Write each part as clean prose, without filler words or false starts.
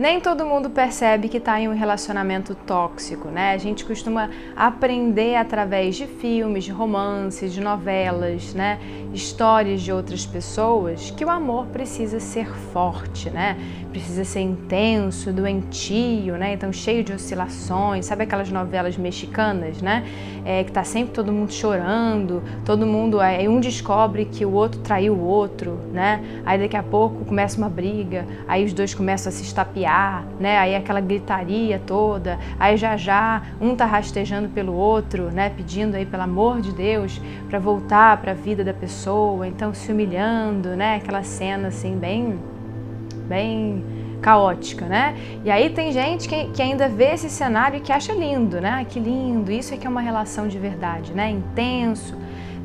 Nem todo mundo percebe que está em um relacionamento tóxico, né? A gente costuma aprender através de filmes, de romances, de novelas, né? Histórias de outras pessoas que o amor precisa ser forte, né? Precisa ser intenso, doentio, né? Então cheio de oscilações, sabe aquelas novelas mexicanas, né? Que tá sempre todo mundo chorando, todo mundo, aí um descobre que o outro traiu o outro, né? Aí daqui a pouco começa uma briga, aí os dois começam a se estapear, né? Aí aquela gritaria toda, aí já um tá rastejando pelo outro, né? Pedindo aí pelo amor de Deus para voltar para a vida da pessoa, então se humilhando, né? Aquela cena assim bem caótica, né? E aí tem gente que ainda vê esse cenário e que acha lindo, né? Que lindo, isso é que é uma relação de verdade, né? Intenso,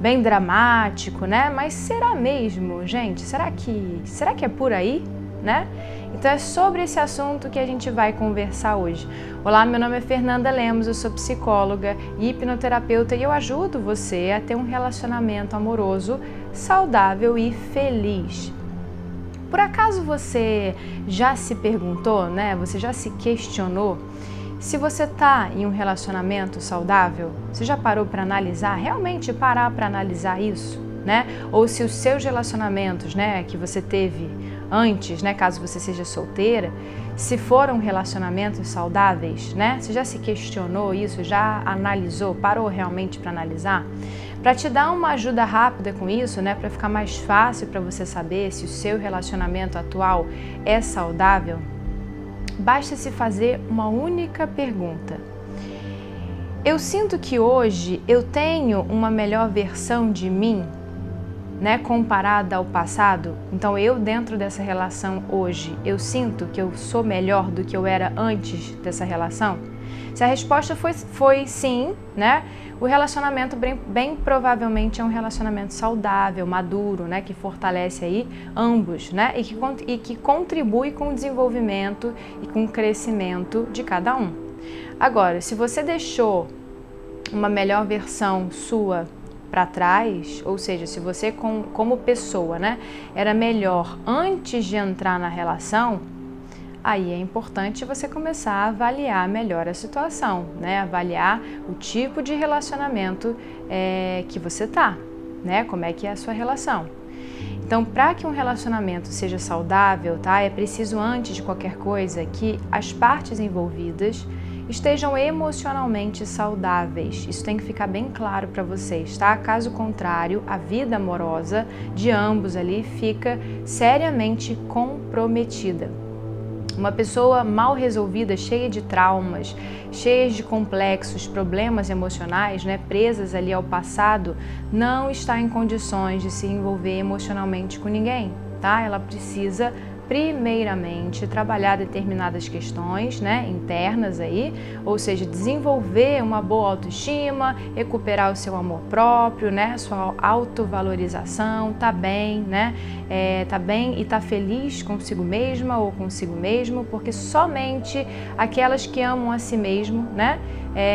bem dramático, né? Mas será mesmo, gente? Será que é por aí, né? Então é sobre esse assunto que a gente vai conversar hoje. Olá, meu nome é Fernanda Lemos, eu sou psicóloga e hipnoterapeuta e eu ajudo você a ter um relacionamento amoroso, saudável e feliz. Por acaso você já se perguntou, né? Você já se questionou se você está em um relacionamento saudável? Você já parou para analisar, realmente parar para analisar isso, né? Ou se os seus relacionamentos, né, que você teve antes, né, caso você seja solteira, se foram relacionamentos saudáveis, né? Você já se questionou isso, já analisou, parou realmente para analisar? Para te dar uma ajuda rápida com isso, né, para ficar mais fácil para você saber se o seu relacionamento atual é saudável, basta se fazer uma única pergunta. Eu sinto que hoje eu tenho uma melhor versão de mim, né, comparada ao passado? Então eu dentro dessa relação hoje, eu sinto que eu sou melhor do que eu era antes dessa relação? Se a resposta foi sim, né, o relacionamento bem provavelmente é um relacionamento saudável, maduro, né, que fortalece aí ambos, né, e que contribui com o desenvolvimento e com o crescimento de cada um. Agora, se você deixou uma melhor versão sua para trás, ou seja, se você como pessoa, né, era melhor antes de entrar na relação, aí é importante você começar a avaliar melhor a situação, né, avaliar o tipo de relacionamento que você tá, né, como é que é a sua relação. Então, para que um relacionamento seja saudável, tá, é preciso antes de qualquer coisa que as partes envolvidas estejam emocionalmente saudáveis. Isso tem que ficar bem claro para vocês, tá? Caso contrário, a vida amorosa de ambos ali fica seriamente comprometida. Uma pessoa mal resolvida, cheia de traumas, cheia de complexos, problemas emocionais, né, presas ali ao passado, não está em condições de se envolver emocionalmente com ninguém, tá? Ela precisa primeiramente trabalhar determinadas questões, né, internas aí, ou seja, desenvolver uma boa autoestima, recuperar o seu amor próprio, né, sua autovalorização, tá bem, né, tá bem e tá feliz consigo mesma ou consigo mesmo, porque somente aquelas que amam a si mesmo, né,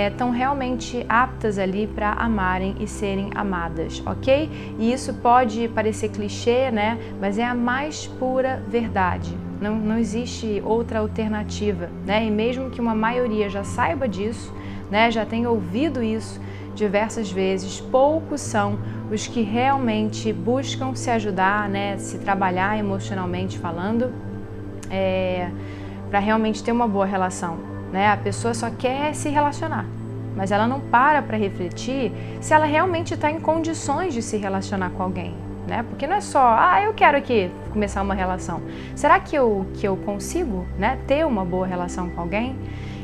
estão realmente aptas ali para amarem e serem amadas, ok? E isso pode parecer clichê, né? Mas é a mais pura verdade. Não existe outra alternativa, né? E mesmo que uma maioria já saiba disso, né? Já tenha ouvido isso diversas vezes, poucos são os que realmente buscam se ajudar, né? Se trabalhar emocionalmente falando, para realmente ter uma boa relação. Né? A pessoa só quer se relacionar, mas ela não para refletir se ela realmente está em condições de se relacionar com alguém, né? Porque não é só, eu quero aqui começar uma relação. Será que eu consigo, né, ter uma boa relação com alguém?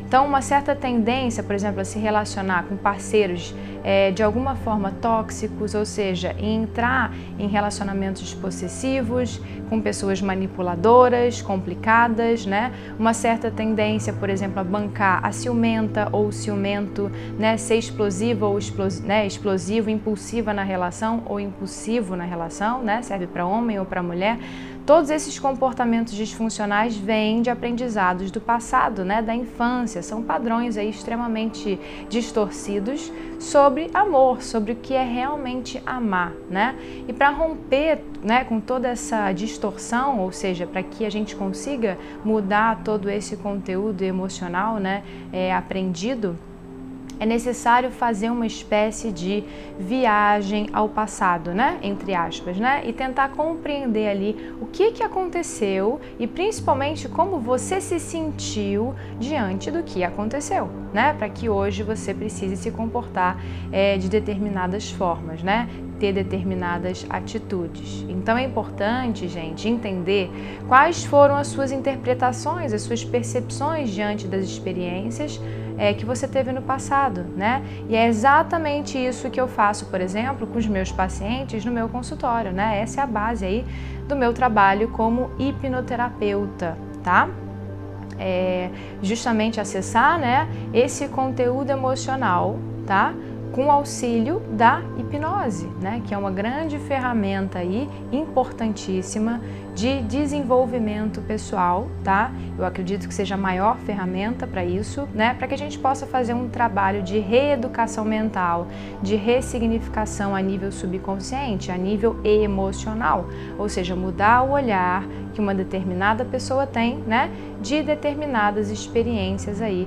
Então, uma certa tendência, por exemplo, a se relacionar com parceiros de alguma forma tóxicos, ou seja, entrar em relacionamentos possessivos, com pessoas manipuladoras, complicadas, né? Uma certa tendência, por exemplo, a bancar a ciumenta ou o ciumento, né? Ser explosiva ou explosivo, impulsiva na relação ou impulsivo na relação, né? Serve para homem ou para mulher. Todos esses comportamentos disfuncionais vêm de aprendizados do passado, né, da infância, são padrões aí extremamente distorcidos sobre sobre amor, sobre o que é realmente amar, né? E para romper, né, com toda essa distorção, ou seja, para que a gente consiga mudar todo esse conteúdo emocional, né, aprendido, é necessário fazer uma espécie de viagem ao passado, né? Entre aspas, né? E tentar compreender ali o que aconteceu e principalmente como você se sentiu diante do que aconteceu, né? Para que hoje você precise se comportar de determinadas formas, né? Ter determinadas atitudes. Então é importante, gente, entender quais foram as suas interpretações, as suas percepções diante das experiências que você teve no passado, né? E é exatamente isso que eu faço, por exemplo, com os meus pacientes no meu consultório, né? Essa é a base aí do meu trabalho como hipnoterapeuta, tá? Justamente acessar, né, esse conteúdo emocional, tá? Com o auxílio da hipnose, né? Que é uma grande ferramenta aí, importantíssima, de desenvolvimento pessoal, tá? Eu acredito que seja a maior ferramenta para isso, né? Para que a gente possa fazer um trabalho de reeducação mental, de ressignificação a nível subconsciente, a nível emocional, ou seja, mudar o olhar que uma determinada pessoa tem, né? De determinadas experiências aí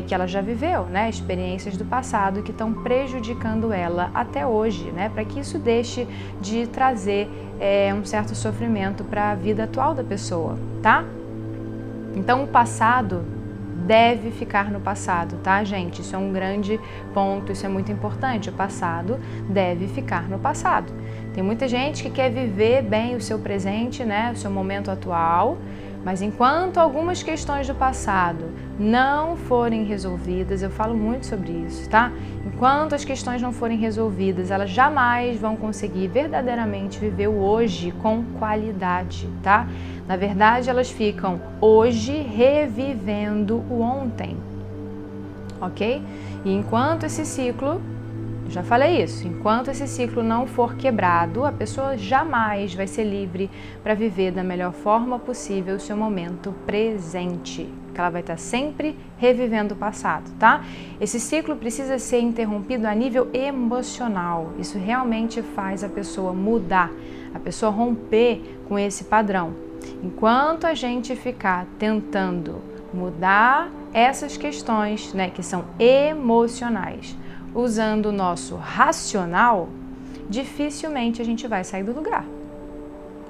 que ela já viveu, né? Experiências do passado que estão prejudicando ela até hoje, né? Para que isso deixe de trazer um certo sofrimento para a vida atual da pessoa, tá? Então o passado deve ficar no passado, tá, gente? Isso é um grande ponto, isso é muito importante. O passado deve ficar no passado. Tem muita gente que quer viver bem o seu presente, né? O seu momento atual, mas enquanto algumas questões do passado não forem resolvidas, eu falo muito sobre isso, tá? Enquanto as questões não forem resolvidas, elas jamais vão conseguir verdadeiramente viver o hoje com qualidade, tá? Na verdade, elas ficam hoje revivendo o ontem, ok? E enquanto esse ciclo, já falei isso, enquanto esse ciclo não for quebrado, a pessoa jamais vai ser livre para viver da melhor forma possível o seu momento presente, que ela vai estar sempre revivendo o passado, tá? Esse ciclo precisa ser interrompido a nível emocional, isso realmente faz a pessoa mudar, a pessoa romper com esse padrão. Enquanto a gente ficar tentando mudar essas questões, né, que são emocionais, usando o nosso racional, dificilmente a gente vai sair do lugar,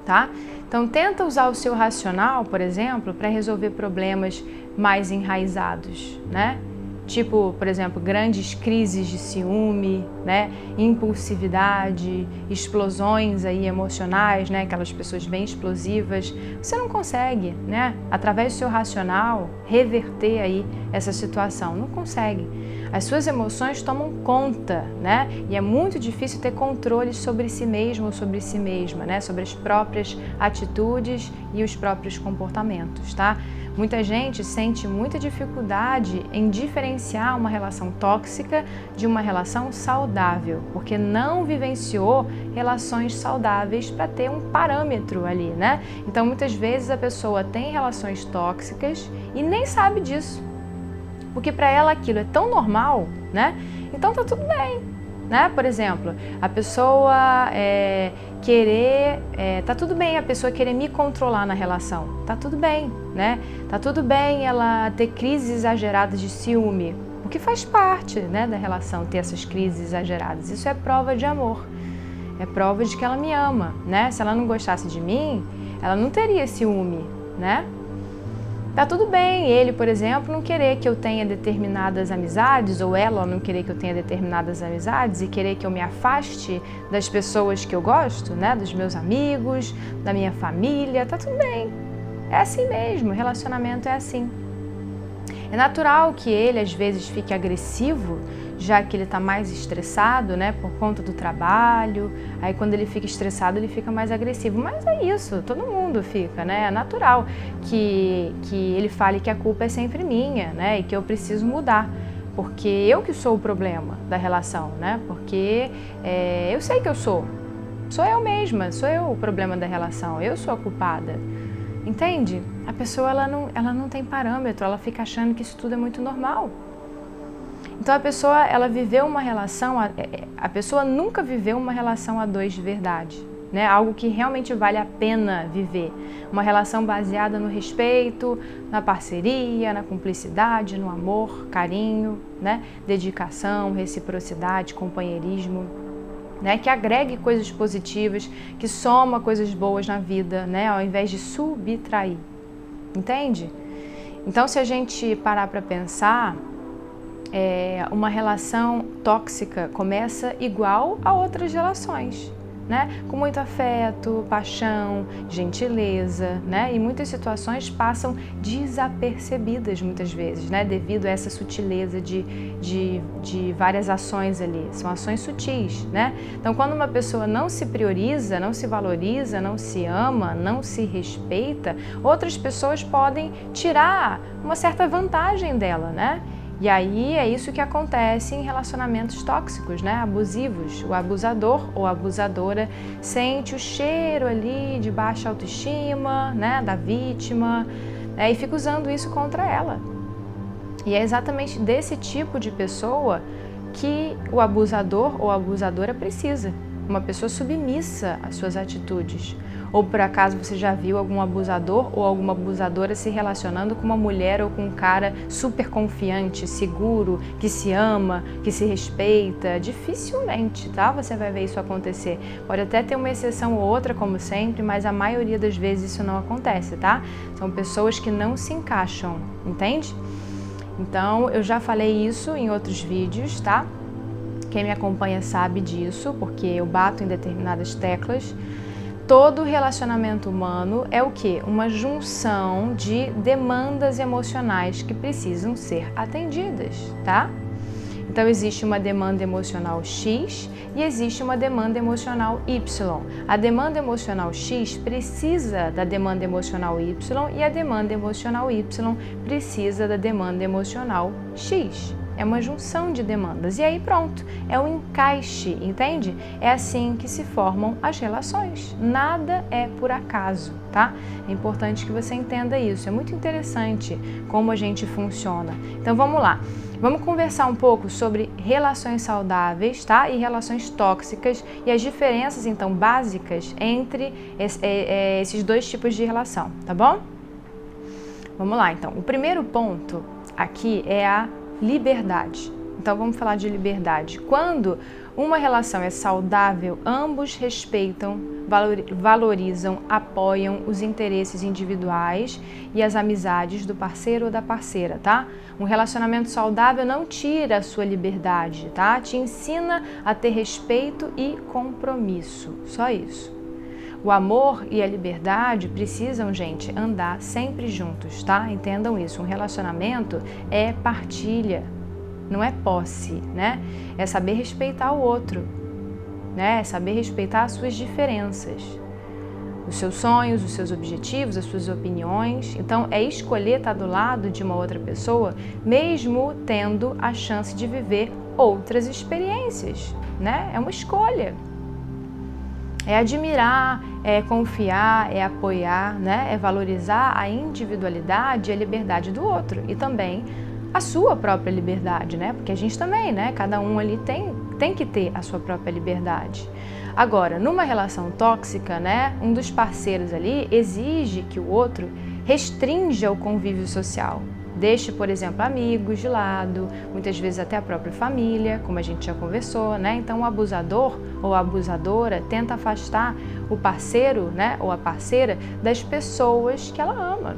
tá? Então tenta usar o seu racional, por exemplo, para resolver problemas mais enraizados, né? Tipo, por exemplo, grandes crises de ciúme, né? Impulsividade, explosões aí emocionais, né? Aquelas pessoas bem explosivas. Você não consegue, né? Através do seu racional, reverter aí essa situação. Não consegue. As suas emoções tomam conta, né? E é muito difícil ter controle sobre si mesmo ou sobre si mesma, né? Sobre as próprias atitudes e os próprios comportamentos, tá? Muita gente sente muita dificuldade em diferenciar uma relação tóxica de uma relação saudável, porque não vivenciou relações saudáveis para ter um parâmetro ali, né? Então, muitas vezes a pessoa tem relações tóxicas e nem sabe disso, porque para ela aquilo é tão normal, né? Então tá tudo bem, né? Por exemplo, a pessoa tá tudo bem a pessoa querer me controlar na relação, tá tudo bem, né? Tá tudo bem ela ter crises exageradas de ciúme, o que faz parte, né, da relação, ter essas crises exageradas. Isso é prova de amor, é prova de que ela me ama, né? Se ela não gostasse de mim, ela não teria ciúme, né? Tá tudo bem ele, por exemplo, não querer que eu tenha determinadas amizades, ou ela não querer que eu tenha determinadas amizades e querer que eu me afaste das pessoas que eu gosto, né? Dos meus amigos, da minha família, tá tudo bem. É assim mesmo, relacionamento é assim. É natural que ele às vezes fique agressivo, já que ele está mais estressado, né, por conta do trabalho. Aí quando ele fica estressado, ele fica mais agressivo. Mas é isso, todo mundo fica, né? É natural que ele fale que a culpa é sempre minha, né, e que eu preciso mudar. Porque eu que sou o problema da relação, né? Porque eu sei que eu sou eu mesma, sou eu o problema da relação, eu sou a culpada. Entende? A pessoa ela não tem parâmetro, ela fica achando que isso tudo é muito normal. Então a pessoa, ela viveu uma relação, a pessoa nunca viveu uma relação a dois de verdade, né? Algo que realmente vale a pena viver. Uma relação baseada no respeito, na parceria, na cumplicidade, no amor, carinho, né? Dedicação, reciprocidade, companheirismo, né? Que agregue coisas positivas, que soma coisas boas na vida, né? Ao invés de subtrair. Entende? Então, se a gente parar para pensar, uma relação tóxica começa igual a outras relações, né? Com muito afeto, paixão, gentileza, né? E muitas situações passam desapercebidas muitas vezes, né? Devido a essa sutileza de várias ações ali. São ações sutis, né? Então, quando uma pessoa não se prioriza, não se valoriza, não se ama, não se respeita, outras pessoas podem tirar uma certa vantagem dela, né? E aí é isso que acontece em relacionamentos tóxicos, né? Abusivos. O abusador ou abusadora sente o cheiro ali de baixa autoestima, né? Da vítima, né? E fica usando isso contra ela. E é exatamente desse tipo de pessoa que o abusador ou abusadora precisa. Uma pessoa submissa às suas atitudes. Ou por acaso você já viu algum abusador ou alguma abusadora se relacionando com uma mulher ou com um cara super confiante, seguro, que se ama, que se respeita? Dificilmente, tá? Você vai ver isso acontecer. Pode até ter uma exceção ou outra, como sempre, mas a maioria das vezes isso não acontece, tá? São pessoas que não se encaixam, entende? Então, eu já falei isso em outros vídeos, tá? Quem me acompanha sabe disso, porque eu bato em determinadas teclas. Todo relacionamento humano é o quê? Uma junção de demandas emocionais que precisam ser atendidas, tá? Então existe uma demanda emocional X e existe uma demanda emocional Y. A demanda emocional X precisa da demanda emocional Y e a demanda emocional Y precisa da demanda emocional X. É uma junção de demandas. E aí pronto, é um encaixe, entende? É assim que se formam as relações. Nada é por acaso, tá? É importante que você entenda isso. É muito interessante como a gente funciona. Então vamos lá. Vamos conversar um pouco sobre relações saudáveis, tá? E relações tóxicas e as diferenças, então, básicas entre esses dois tipos de relação, tá bom? Vamos lá, então. O primeiro ponto aqui é a liberdade. Então vamos falar de liberdade. Quando uma relação é saudável, ambos respeitam, valorizam, apoiam os interesses individuais e as amizades do parceiro ou da parceira, tá? Um relacionamento saudável não tira a sua liberdade, tá? Te ensina a ter respeito e compromisso. Só isso. O amor e a liberdade precisam, gente, andar sempre juntos, tá? Entendam isso. Um relacionamento é partilha, não é posse, né? É saber respeitar o outro, né? É saber respeitar as suas diferenças, os seus sonhos, os seus objetivos, as suas opiniões. Então, é escolher estar do lado de uma outra pessoa, mesmo tendo a chance de viver outras experiências, né? É uma escolha. É admirar, é confiar, é apoiar, né? É valorizar a individualidade e a liberdade do outro e também a sua própria liberdade, né? Porque a gente também, né? Cada um ali tem que ter a sua própria liberdade. Agora, numa relação tóxica, né? Um dos parceiros ali exige que o outro restrinja o convívio social. Deixe, por exemplo, amigos de lado, muitas vezes até a própria família, como a gente já conversou, né? Então, o abusador ou a abusadora tenta afastar o parceiro, né, ou a parceira das pessoas que ela ama.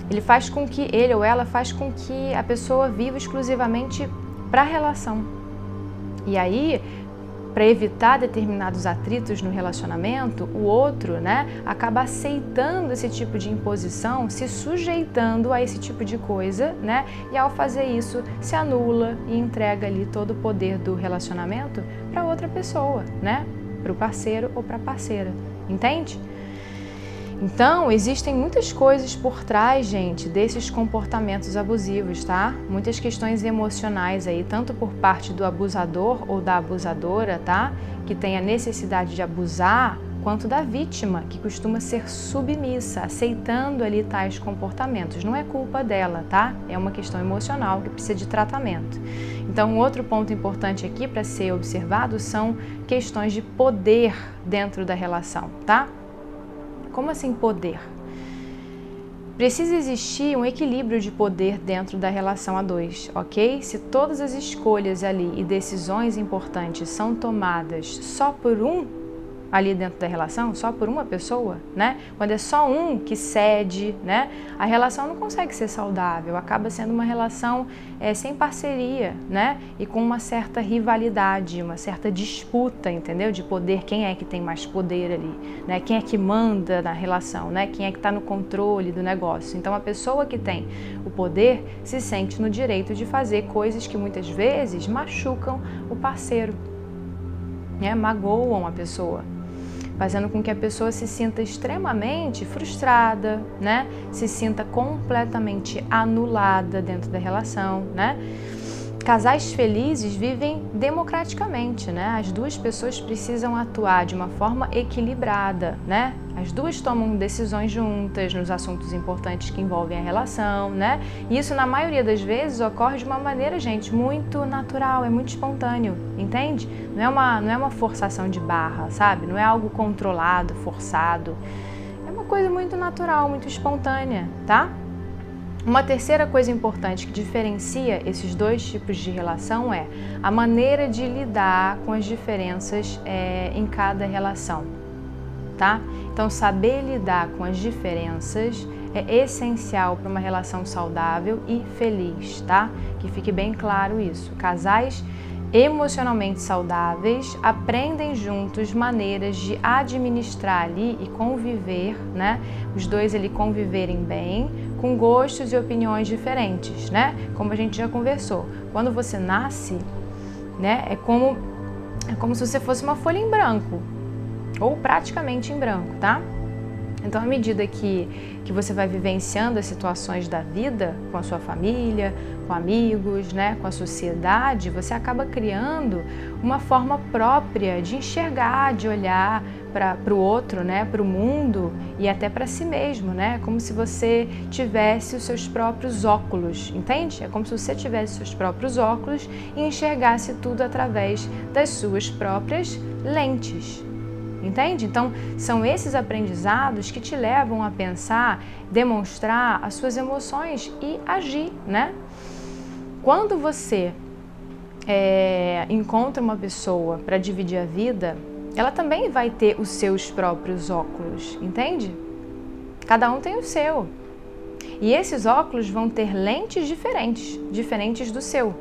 Ele ou ela faz com que a pessoa viva exclusivamente para a relação. E aí, para evitar determinados atritos no relacionamento, o outro, né, acaba aceitando esse tipo de imposição, se sujeitando a esse tipo de coisa, né, e ao fazer isso se anula e entrega ali todo o poder do relacionamento para outra pessoa, né, para o parceiro ou para a parceira, entende? Então, existem muitas coisas por trás, gente, desses comportamentos abusivos, tá? Muitas questões emocionais aí, tanto por parte do abusador ou da abusadora, tá? Que tem a necessidade de abusar quanto da vítima, que costuma ser submissa, aceitando ali tais comportamentos. Não é culpa dela, tá? É uma questão emocional que precisa de tratamento. Então, um outro ponto importante aqui para ser observado são questões de poder dentro da relação, tá? Como assim poder? Precisa existir um equilíbrio de poder dentro da relação a dois, ok? Se todas as escolhas ali e decisões importantes são tomadas só por um ali dentro da relação, só por uma pessoa, né? Quando é só um que cede, né? A relação não consegue ser saudável, acaba sendo uma relação sem parceria, né? E com uma certa rivalidade, uma certa disputa, entendeu? De poder, quem é que tem mais poder ali, né? Quem é que manda na relação, né? Quem é que está no controle do negócio. Então, a pessoa que tem o poder se sente no direito de fazer coisas que muitas vezes machucam o parceiro, né? Magoam a pessoa, fazendo com que a pessoa se sinta extremamente frustrada, né? Se sinta completamente anulada dentro da relação, né? Casais felizes vivem democraticamente, né? As duas pessoas precisam atuar de uma forma equilibrada, né? As duas tomam decisões juntas nos assuntos importantes que envolvem a relação, né? E isso, na maioria das vezes, ocorre de uma maneira, gente, muito natural, é muito espontâneo, entende? Não é uma forçação de barra, sabe? Não é algo controlado, forçado. É uma coisa muito natural, muito espontânea, tá? Uma terceira coisa importante que diferencia esses dois tipos de relação é a maneira de lidar com as diferenças em cada relação, tá? Então, saber lidar com as diferenças é essencial para uma relação saudável e feliz, tá? Que fique bem claro isso. Casais emocionalmente saudáveis aprendem juntos maneiras de administrar ali e conviver, né? Os dois ali conviverem bem, com gostos e opiniões diferentes, né? Como a gente já conversou. Quando você nasce, né? É como se você fosse uma folha em branco, ou praticamente em branco, tá? Então, à medida que você vai vivenciando as situações da vida com a sua família, com amigos, né, com a sociedade, você acaba criando uma forma própria de enxergar, de olhar para o outro, né, para o mundo e até para si mesmo, né? Como se você tivesse os seus próprios óculos, entende? É como se você tivesse os seus próprios óculos e enxergasse tudo através das suas próprias lentes. Entende? Então, são esses aprendizados que te levam a pensar, demonstrar as suas emoções e agir, né? Quando você encontra uma pessoa para dividir a vida, ela também vai ter os seus próprios óculos, entende? Cada um tem o seu. E esses óculos vão ter lentes diferentes do seu.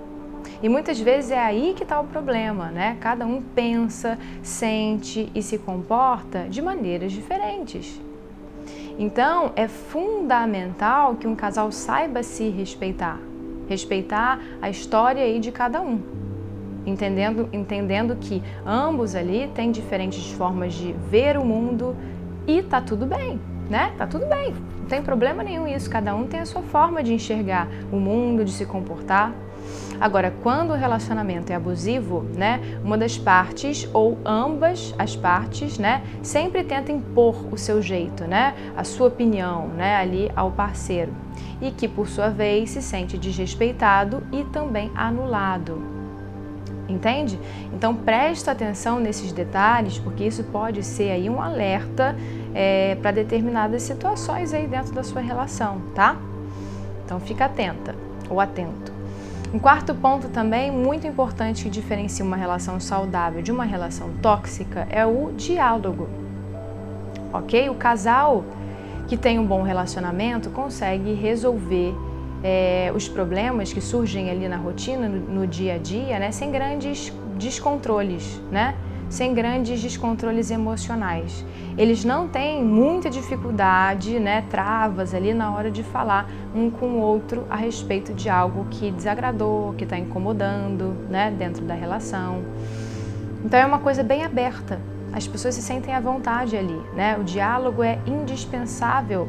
E muitas vezes é aí que está o problema, né? Cada um pensa, sente e se comporta de maneiras diferentes. Então, é fundamental que um casal saiba se respeitar. Respeitar a história aí de cada um. Entendendo que ambos ali têm diferentes formas de ver o mundo e tá tudo bem, né? Tá tudo bem, não tem problema nenhum isso. Cada um tem a sua forma de enxergar o mundo, de se comportar. Agora, quando o relacionamento é abusivo, né, uma das partes ou ambas as partes, né, sempre tenta impor o seu jeito, né, a sua opinião, né, ali ao parceiro, e que por sua vez se sente desrespeitado e também anulado. Entende? Então presta atenção nesses detalhes, porque isso pode ser aí um alerta para determinadas situações aí dentro da sua relação, tá? Então fica atenta ou atento. Um quarto ponto também muito importante que diferencia uma relação saudável de uma relação tóxica é o diálogo, ok? O casal que tem um bom relacionamento consegue resolver os problemas que surgem ali na rotina, no dia a dia, né? Sem grandes descontroles, né? Sem grandes descontroles emocionais. Eles não têm muita dificuldade, né, travas ali na hora de falar um com o outro a respeito de algo que desagradou, que está incomodando, né, dentro da relação. Então é uma coisa bem aberta, as pessoas se sentem à vontade ali, né? O diálogo é indispensável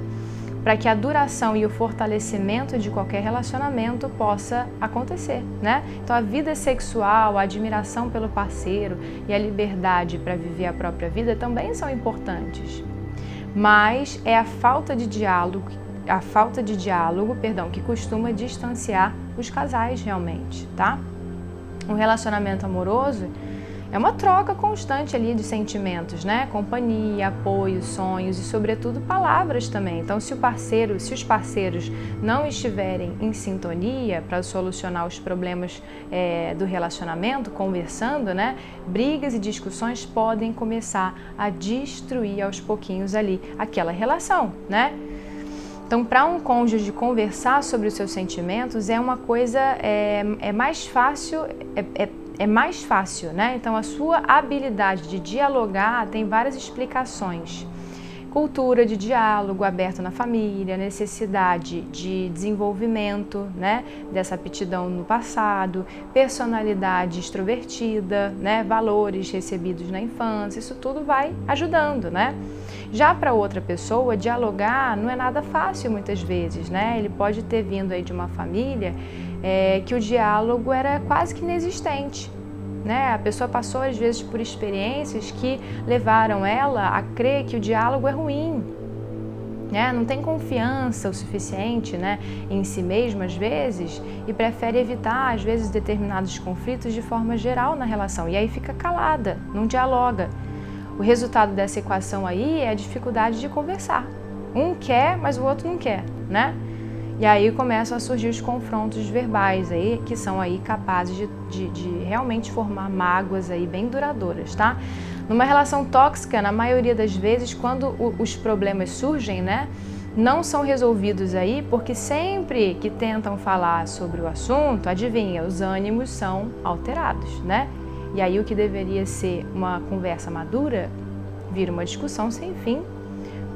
para que a duração e o fortalecimento de qualquer relacionamento possa acontecer, né? Então a vida sexual, a admiração pelo parceiro e a liberdade para viver a própria vida também são importantes. Mas é a falta de diálogo, que costuma distanciar os casais realmente, tá? Um relacionamento amoroso é uma troca constante ali de sentimentos, né? Companhia, apoio, sonhos e, sobretudo, palavras também. Então, se os parceiros não estiverem em sintonia para solucionar os problemas do relacionamento, conversando, né? Brigas e discussões podem começar a destruir aos pouquinhos ali aquela relação, né? Então, para um cônjuge conversar sobre os seus sentimentos é uma coisa mais fácil, né? Então, a sua habilidade de dialogar tem várias explicações. Cultura de diálogo aberto na família, necessidade de desenvolvimento, né, dessa aptidão no passado, personalidade extrovertida, né, valores recebidos na infância, isso tudo vai ajudando, né? Já para outra pessoa, dialogar não é nada fácil muitas vezes, né? Ele pode ter vindo aí de uma família que o diálogo era quase que inexistente, né? A pessoa passou às vezes por experiências que levaram ela a crer que o diálogo é ruim, né? Não tem confiança o suficiente, né, em si mesmo às vezes e prefere evitar às vezes determinados conflitos de forma geral na relação e aí fica calada, não dialoga. O resultado dessa equação aí é a dificuldade de conversar. Um quer, mas o outro não quer, né? E aí começam a surgir os confrontos verbais aí, que são aí capazes de realmente formar mágoas aí bem duradouras, tá? Numa relação tóxica, na maioria das vezes, quando os problemas surgem, né, não são resolvidos aí, porque sempre que tentam falar sobre o assunto, adivinha, os ânimos são alterados, né? E aí o que deveria ser uma conversa madura vira uma discussão sem fim,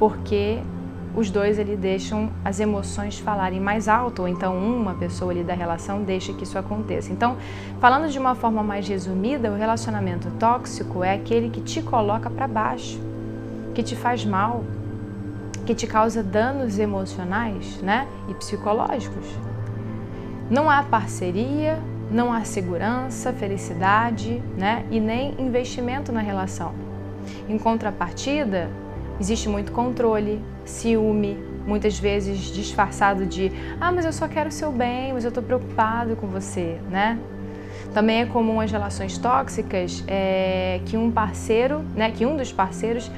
porque os dois ali deixam as emoções falarem mais alto, ou então uma pessoa ali da relação deixa que isso aconteça. Então, falando de uma forma mais resumida, o relacionamento tóxico é aquele que te coloca para baixo, que te faz mal, que te causa danos emocionais, né, e psicológicos. Não há parceria, não há segurança, felicidade, né, e nem investimento na relação. Em contrapartida, existe muito controle, ciúme, muitas vezes disfarçado de mas eu só quero o seu bem, mas eu estou preocupado com você, né? Também é comum as relações tóxicas que um dos parceiros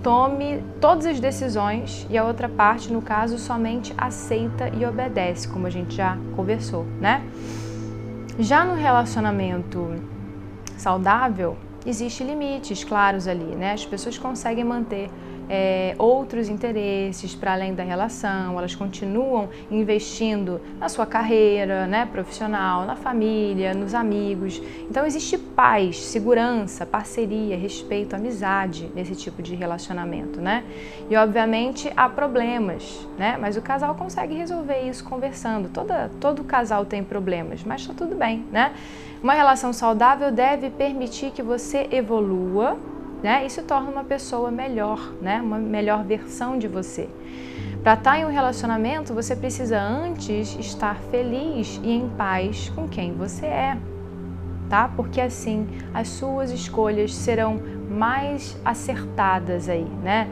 tome todas as decisões e a outra parte, no caso, somente aceita e obedece, como a gente já conversou, né? Já no relacionamento saudável, existem limites claros ali, né? As pessoas conseguem manter outros interesses para além da relação, elas continuam investindo na sua carreira, né, profissional, na família, nos amigos. Então existe paz, segurança, parceria, respeito, amizade nesse tipo de relacionamento, né? E obviamente há problemas, né? Mas o casal consegue resolver isso conversando. Todo casal tem problemas, mas está tudo bem, né? Uma relação saudável deve permitir que você evolua, né? E se torna uma pessoa melhor, né? Uma melhor versão de você. Para estar em um relacionamento, você precisa antes estar feliz e em paz com quem você é, tá? Porque assim as suas escolhas serão mais acertadas aí, né?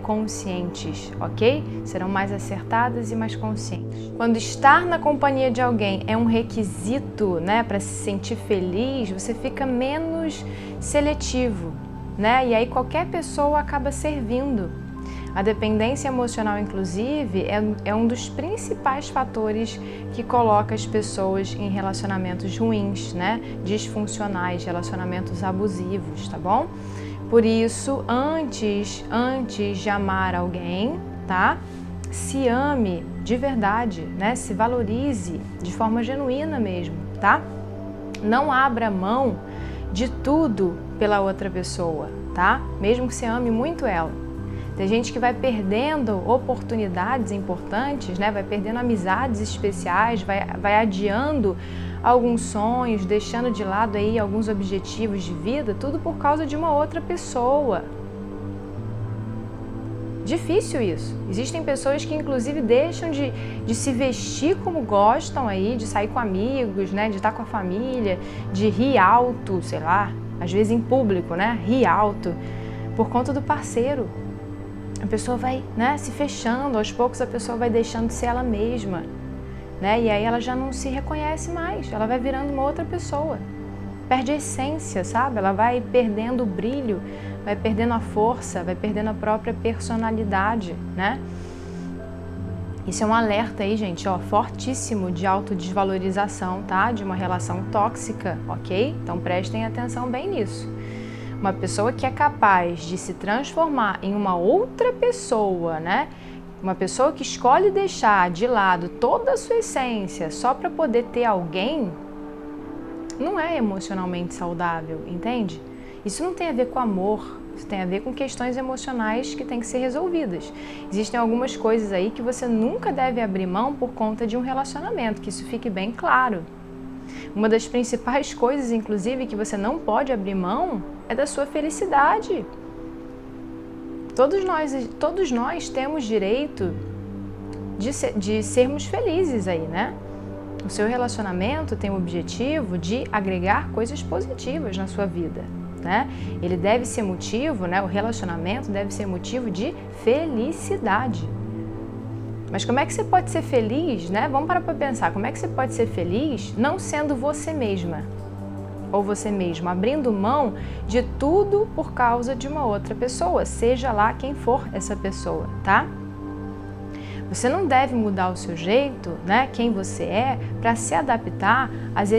Conscientes, ok? Serão mais acertadas e mais conscientes. Quando estar na companhia de alguém é um requisito, né, para se sentir feliz, você fica menos seletivo, né? E aí qualquer pessoa acaba servindo. A dependência emocional, inclusive, é um dos principais fatores que coloca as pessoas em relacionamentos ruins, né? Disfuncionais, relacionamentos abusivos, tá bom? Por isso, antes de amar alguém, tá? Se ame de verdade, né? Se valorize de forma genuína mesmo, tá? Não abra mão de tudo pela outra pessoa, tá? Mesmo que você ame muito ela. Tem gente que vai perdendo oportunidades importantes, né? Vai perdendo amizades especiais, vai adiando alguns sonhos, deixando de lado aí alguns objetivos de vida, tudo por causa de uma outra pessoa. Difícil isso. Existem pessoas que inclusive deixam de se vestir como gostam aí, de sair com amigos, né, de estar com a família, de rir alto, sei lá, às vezes em público, né, rir alto, por conta do parceiro. A pessoa vai, né, se fechando, aos poucos a pessoa vai deixando de ser ela mesma, né, e aí ela já não se reconhece mais, ela vai virando uma outra pessoa. Perde a essência, sabe? Ela vai perdendo o brilho, vai perdendo a força, vai perdendo a própria personalidade, né? Isso é um alerta aí, gente, ó, fortíssimo de autodesvalorização, tá? De uma relação tóxica, ok? Então prestem atenção bem nisso. Uma pessoa que é capaz de se transformar em uma outra pessoa, né? Uma pessoa que escolhe deixar de lado toda a sua essência só para poder ter alguém, não é emocionalmente saudável, entende? Isso não tem a ver com amor, isso tem a ver com questões emocionais que têm que ser resolvidas. Existem algumas coisas aí que você nunca deve abrir mão por conta de um relacionamento, que isso fique bem claro. Uma das principais coisas, inclusive, que você não pode abrir mão é da sua felicidade. Todos nós temos direito de sermos felizes aí, né? O seu relacionamento tem o objetivo de agregar coisas positivas na sua vida, né? Ele deve ser motivo, né? O relacionamento deve ser motivo de felicidade. Mas como é que você pode ser feliz, né? Vamos parar para pensar, como é que você pode ser feliz não sendo você mesma? Ou você mesmo, abrindo mão de tudo por causa de uma outra pessoa, seja lá quem for essa pessoa, tá? Você não deve mudar o seu jeito, né, quem você é, para se adaptar às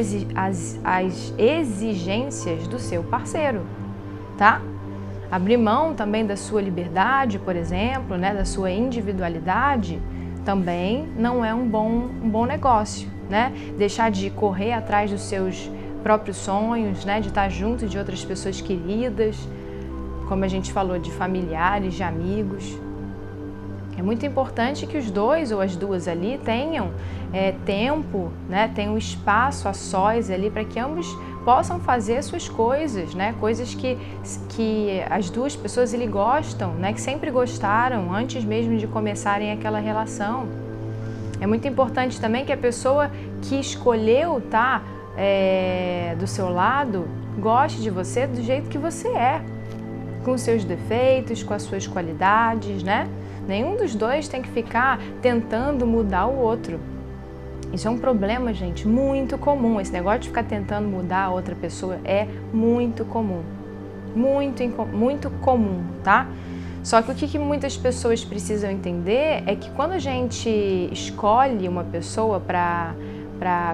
exigências do seu parceiro, tá? Abrir mão também da sua liberdade, por exemplo, né, da sua individualidade, também não é um bom negócio, né? Deixar de correr atrás dos seus próprios sonhos, né, de estar junto de outras pessoas queridas, como a gente falou, de familiares, de amigos. É muito importante que os dois ou as duas ali tenham tempo, né, tenham espaço a sós ali para que ambos possam fazer suas coisas, né, coisas que as duas pessoas ali gostam, né, que sempre gostaram antes mesmo de começarem aquela relação. É muito importante também que a pessoa que escolheu estar do seu lado goste de você do jeito que você é, com os seus defeitos, com as suas qualidades, né? Nenhum dos dois tem que ficar tentando mudar o outro. Isso é um problema, gente, muito comum. Esse negócio de ficar tentando mudar a outra pessoa é muito comum. Muito comum, tá? Só que o que muitas pessoas precisam entender é que quando a gente escolhe uma pessoa para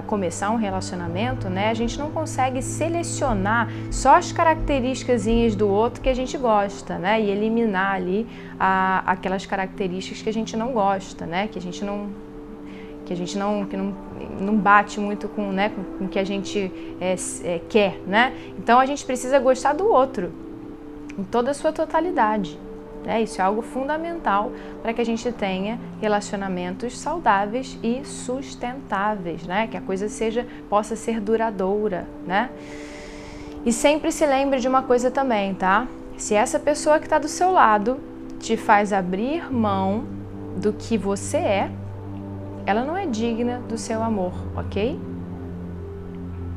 começar um relacionamento, né, a gente não consegue selecionar só as características do outro que a gente gosta, né, e eliminar ali aquelas características que a gente não gosta, né, que não bate muito com, né, com o que a gente quer, né. Então a gente precisa gostar do outro em toda a sua totalidade. Isso é algo fundamental para que a gente tenha relacionamentos saudáveis e sustentáveis, né? Que a coisa possa ser duradoura, né? E sempre se lembre de uma coisa também, tá? Se essa pessoa que está do seu lado te faz abrir mão do que você é, ela não é digna do seu amor, ok?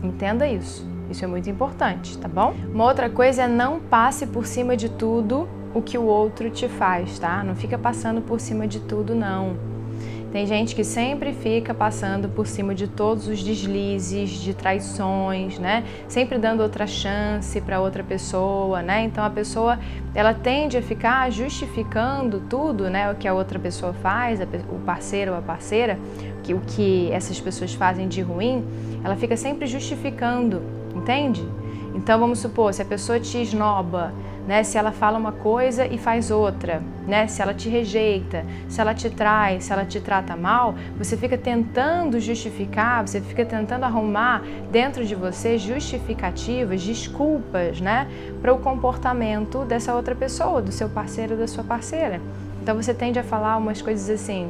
Entenda isso. Isso é muito importante, tá bom? Uma outra coisa é não passe por cima de tudo o que o outro te faz, tá? Não fica passando por cima de tudo, não. Tem gente que sempre fica passando por cima de todos os deslizes, de traições, né? Sempre dando outra chance para outra pessoa, né? Então a pessoa, ela tende a ficar justificando tudo, né? O que a outra pessoa faz, o parceiro ou a parceira, o que essas pessoas fazem de ruim, ela fica sempre justificando, entende? Então vamos supor, se a pessoa te esnoba, né, se ela fala uma coisa e faz outra, né, se ela te rejeita, se ela te trai, se ela te trata mal, você fica tentando justificar, você fica tentando arrumar dentro de você justificativas, desculpas, né, para o comportamento dessa outra pessoa, do seu parceiro ou da sua parceira. Então você tende a falar umas coisas assim,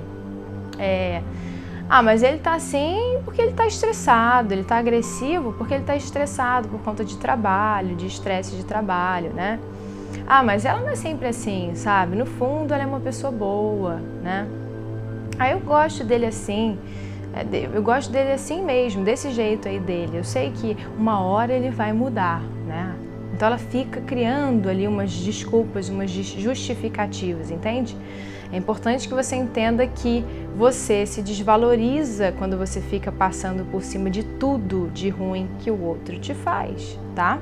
mas ele tá assim porque ele tá estressado, ele tá agressivo porque ele tá estressado por conta de trabalho, de estresse de trabalho, né? Ah, mas ela não é sempre assim, sabe? No fundo ela é uma pessoa boa, né? Ah, eu gosto dele assim, eu gosto dele assim mesmo, desse jeito aí dele. Eu sei que uma hora ele vai mudar, né? Então ela fica criando ali umas desculpas, umas justificativas, entende? É importante que você entenda que você se desvaloriza quando você fica passando por cima de tudo de ruim que o outro te faz, tá?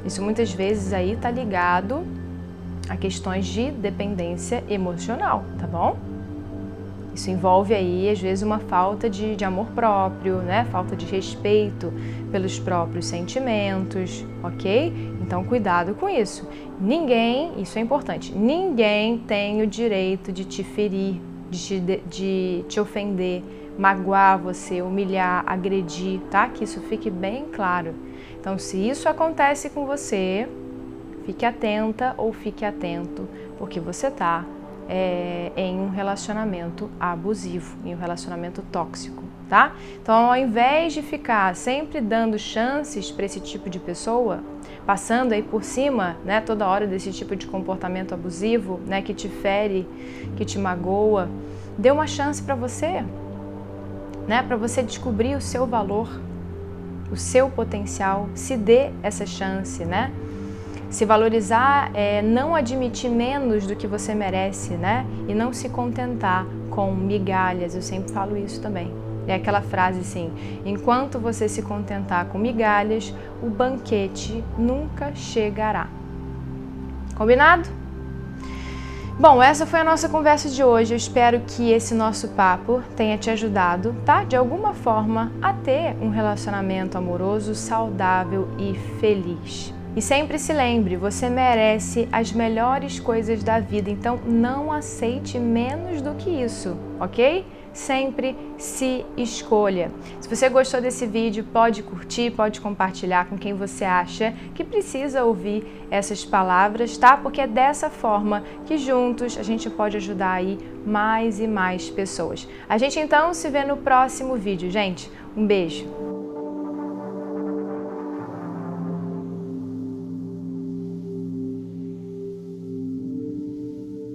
Isso muitas vezes aí tá ligado a questões de dependência emocional, tá bom? Isso envolve aí, às vezes, uma falta de amor próprio, né? Falta de respeito pelos próprios sentimentos, ok? Então, cuidado com isso. Ninguém, isso é importante, ninguém tem o direito de te ferir, de te ofender, magoar você, humilhar, agredir, tá? Que isso fique bem claro. Então, se isso acontece com você, fique atenta ou fique atento, porque você tá em um relacionamento abusivo, em um relacionamento tóxico, tá? Então, ao invés de ficar sempre dando chances para esse tipo de pessoa, passando aí por cima, né, toda hora desse tipo de comportamento abusivo, né, que te fere, que te magoa, dê uma chance para você, né, para você descobrir o seu valor, o seu potencial, se dê essa chance, né? Se valorizar é não admitir menos do que você merece, né? E não se contentar com migalhas, eu sempre falo isso também. É aquela frase assim, enquanto você se contentar com migalhas, o banquete nunca chegará. Combinado? Bom, essa foi a nossa conversa de hoje. Eu espero que esse nosso papo tenha te ajudado, tá? De alguma forma, a ter um relacionamento amoroso, saudável e feliz. E sempre se lembre, você merece as melhores coisas da vida, então não aceite menos do que isso, ok? Sempre se escolha. Se você gostou desse vídeo, pode curtir, pode compartilhar com quem você acha que precisa ouvir essas palavras, tá? Porque é dessa forma que juntos a gente pode ajudar aí mais e mais pessoas. A gente então se vê no próximo vídeo, gente. Um beijo!